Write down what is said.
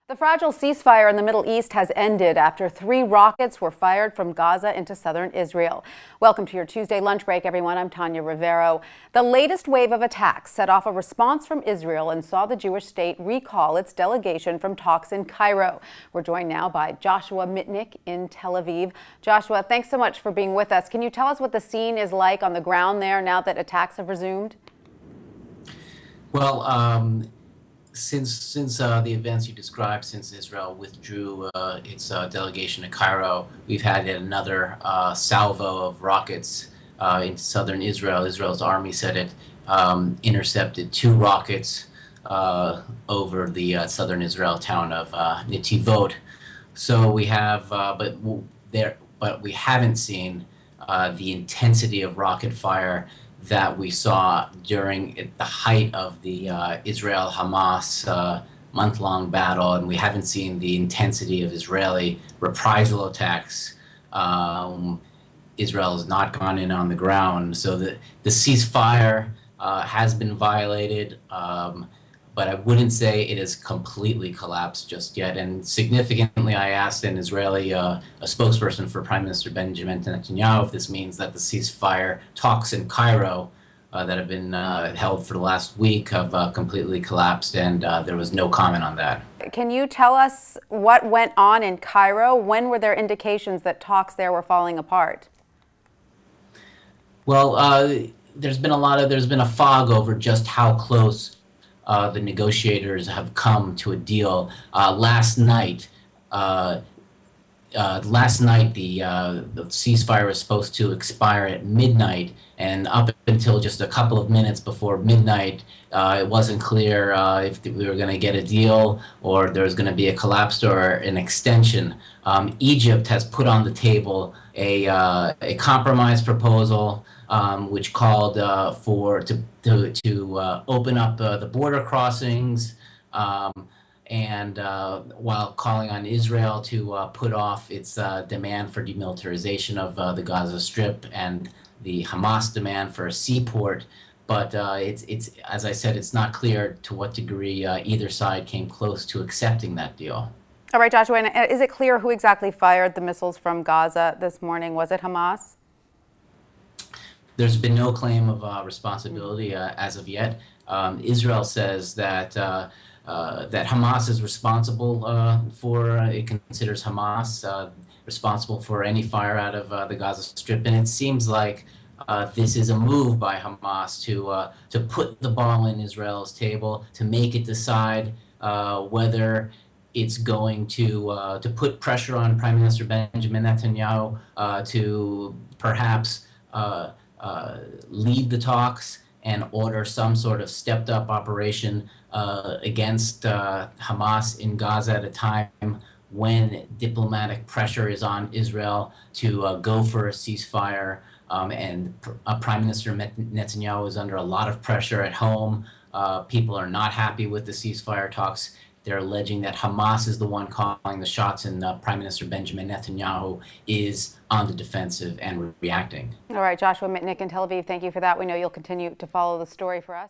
The fragile ceasefire in the Middle East has ended after 3 rockets were fired from Gaza into southern Israel. Welcome to your Tuesday lunch break, everyone. I'm Tanya Rivero. The latest wave of attacks set off a response from Israel and saw the Jewish state recall its delegation from talks in Cairo. We're joined now by Joshua Mitnick in Tel Aviv. Joshua, thanks so much for being with us. Can you tell us what the scene is like on the ground there now that attacks have resumed? Well, since the events you described, since Israel withdrew its delegation to Cairo, we've had yet another salvo of rockets into southern Israel. Israel's army said it intercepted 2 rockets over the southern Israel town of Netivot. So we have, but we haven't seen the intensity of rocket fire that we saw during the height of the Israel-Hamas month-long battle, and we haven't seen the intensity of Israeli reprisal attacks. Israel has not gone in on the ground, so the ceasefire has been violated, but I wouldn't say it has completely collapsed just yet. And significantly, I asked an Israeli a spokesperson for Prime Minister Benjamin Netanyahu if this means that the ceasefire talks in Cairo that have been held for the last week have completely collapsed, and there was no comment on that. Can you tell us what went on in Cairo? When were there indications that talks there were falling apart? Well, there's been a fog over just how close the negotiators have come to a deal. Last night, the ceasefire was supposed to expire at midnight, and up until just a couple of minutes before midnight, it wasn't clear if we were going to get a deal or there was going to be a collapse or an extension. Egypt has put on the table a compromise proposal which called to open up the border crossings, and while calling on Israel to put off its demand for demilitarization of the Gaza Strip and the Hamas demand for a seaport. But it's as I said, it's not clear to what degree either side came close to accepting that deal. All right, Joshua, and is it clear who exactly fired the missiles from Gaza this morning? Was it Hamas? There's been no claim of responsibility as of yet. Israel says that that Hamas is responsible it considers Hamas responsible for any fire out of the Gaza Strip, and it seems like this is a move by Hamas to put the ball in Israel's table, to make it decide whether it's going to put pressure on Prime Minister Benjamin Netanyahu to perhaps lead the talks and order some sort of stepped-up operation against Hamas in Gaza at a time when diplomatic pressure is on Israel to go for a ceasefire, and Prime Minister Netanyahu is under a lot of pressure at home. People are not happy with the ceasefire talks. They're alleging that Hamas is the one calling the shots, and Prime Minister Benjamin Netanyahu is on the defensive and reacting. All right, Joshua Mitnick in Tel Aviv, thank you for that. We know you'll continue to follow the story for us.